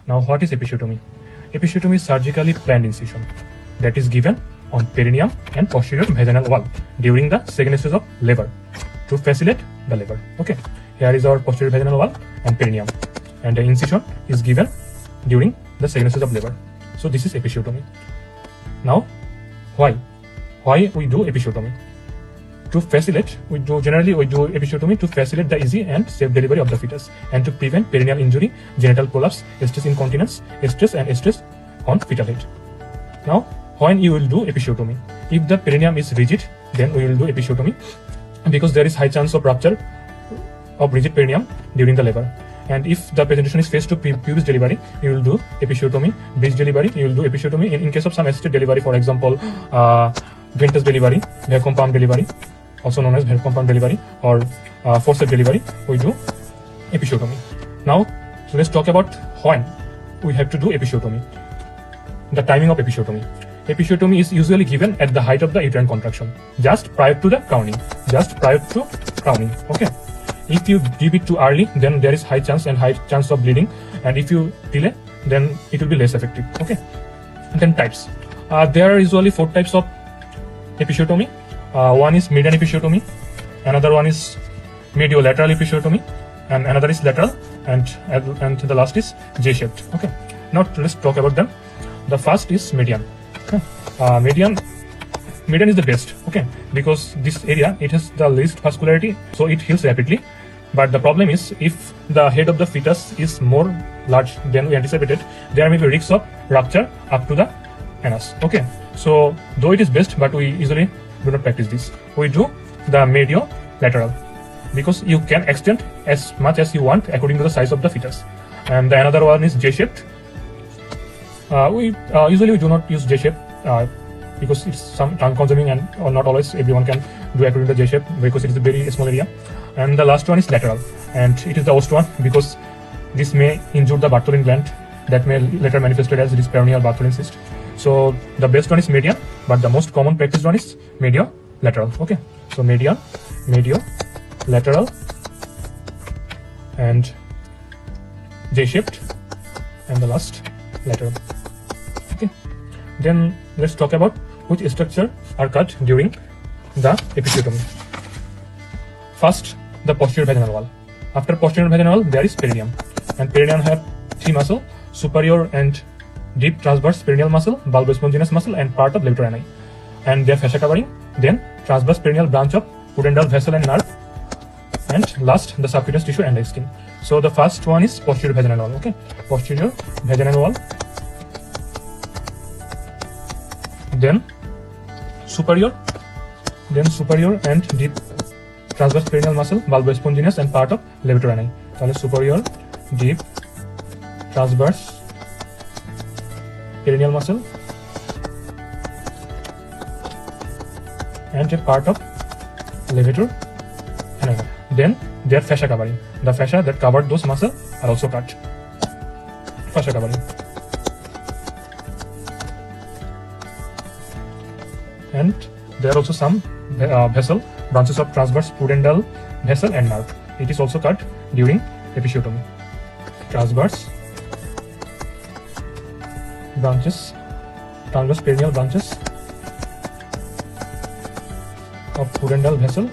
Now, what is episiotomy? Episiotomy is surgically planned incision that is given on perineum and posterior vaginal wall during the second stage of labor to facilitate the labor. Okay, here is our posterior vaginal wall and perineum, and the incision is given during the second stage of labor. So this is episiotomy. Now, why we do episiotomy? To facilitate, generally we do episiotomy to facilitate the easy and safe delivery of the fetus and to prevent perineal injury, genital prolapse, stress incontinence, stress on fetal head. Now, when you will do episiotomy, if the perineum is rigid, then we will do episiotomy because there is high chance of rupture of rigid perineum during the labor. And if the presentation is phase 2 pubis delivery, you will do episiotomy. Bridge delivery, you will do episiotomy. In case of some assisted delivery, for example, venous delivery, vacuum pump delivery, also known as vacuum pump delivery, or forceps delivery, we do episiotomy. Now, so let's talk about when we have to do episiotomy. The timing of episiotomy. Episiotomy is usually given at the height of the uterine contraction, just prior to the crowning. Okay. If you give it too early, then there is high chance of bleeding, and if you delay, then it will be less effective. Okay. And then types. There are usually 4 types of episiotomy. One is median episiotomy, another one is mediolateral episiotomy, and another is lateral, and the last is J-shaped. Okay. Now let's talk about them. The first is median. Okay. Median is the best. Okay, because this area, it has the least vascularity, so it heals rapidly. But the problem is, if the head of the fetus is more large than we anticipated, there may be risks of rupture up to the anus. Okay, so though it is best, but we usually do not practice this. We do the mediolateral because you can extend as much as you want according to the size of the fetus. And the another one is J-shaped. We usually do not use J-shape because it's some time consuming, and not always everyone can do according to J-shape because it is a very small area. And the last one is lateral, and it is the worst one because this may injure the Bartholin gland that may later manifested as this perineal Bartholin cyst. So the best one is median, but the most common practiced one is mediolateral. Okay, so median, mediolateral, and J-shaped, and the last lateral. Okay, then let's talk about which structure are cut during the episiotomy. First, the posterior vaginal wall. After posterior vaginal wall, there is perineum, and perineum have 3 muscles: superior and deep transverse perineal muscle, bulbospongineous muscle, and part of levator ani, and their fascia covering. Then transverse perineal branch of pudendal vessel and nerve, and last the subcutaneous tissue and the skin. So the first one is posterior vaginal wall. Okay, posterior vaginal wall. Then superior and deep transverse perineal muscle, bulbospongineous, and part of levator ani. So superior, deep, transverse perineal muscle, and a part of levator ani. Then their fascia covering. The fascia that covered those muscles are also cut. Fascia covering. And there are also some vessel, branches of transverse pudendal vessel and nerve. It is also cut during episiotomy. Transverse branches, transverse perineal branches of pudendal vessel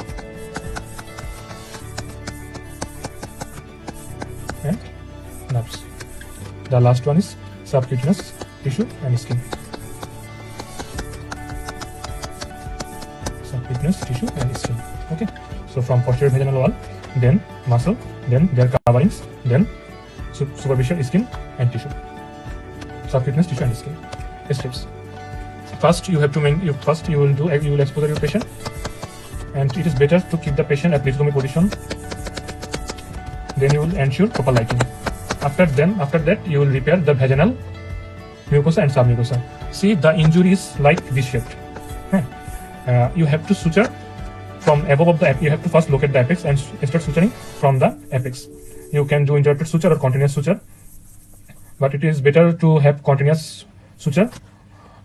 and nerves. The last one is subcutaneous tissue and skin. Subcutaneous tissue and skin. Okay, so from posterior vaginal wall, then muscle, then their coverings, then superficial skin and tissue. Subcutaneous tissue and skin. Steps. First, you will expose your patient, and it is better to keep the patient at lithotomy position. Then you will ensure proper lighting. After that, you will repair the vaginal mucosa and submucosa. See, the injury is like this shaped. You have to suture from above of the apex. You have to first locate the apex and start suturing from the apex. You can do interrupted suture or continuous suture, but it is better to have continuous suture.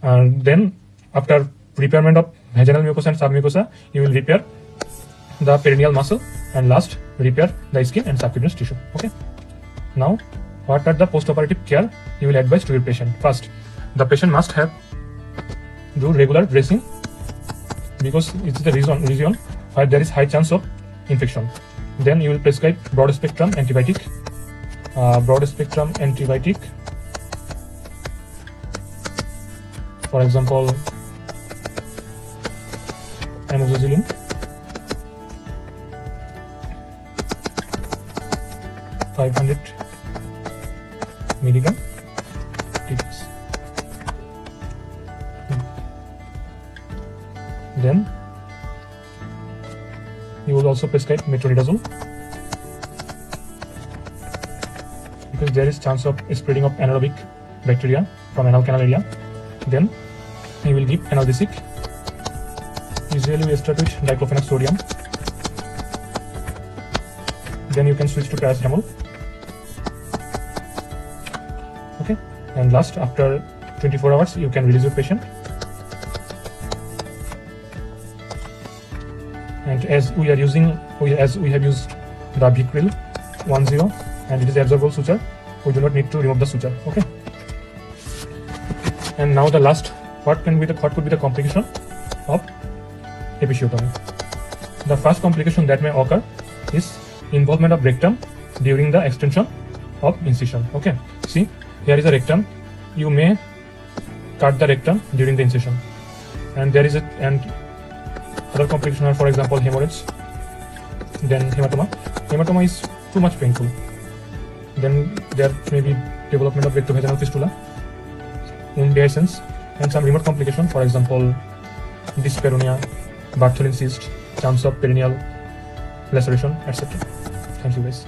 And then after repairment of vaginal mucosa and submucosa, you will repair the perineal muscle, and last repair the skin and subcutaneous tissue. Okay. Now what are the post-operative care you will advise to your patient? First, the patient must do regular dressing because it's the region where there is high chance of infection. Then you will prescribe broad spectrum antibiotic. For example, amoxicillin, (500 milligram) TPS. Then you will also prescribe metronidazole because there is chance of spreading of anaerobic bacteria from anal canal area. Then you will give analgesic. Usually we start with diclofenac sodium. Then you can switch to paracetamol. Okay, and last, after 24 hours you can release your patient. And as we have used the Vicryl 10 and it is absorbable suture, we do not need to remove the suture. Okay. And now the last, what could be the complication of episiotomy? The first complication that may occur is involvement of rectum during the extension of incision. Okay. See, here is a rectum. You may cut the rectum during the incision, and there is other complications are, for example, hemorrhage, then hematoma. Hematoma is too much painful. Then there may be development of rectovaginal fistula, wound dehiscence, and some remote complication, for example, dyspareunia, Bartholin cyst, chance of perineal laceration, etc. Thank you guys.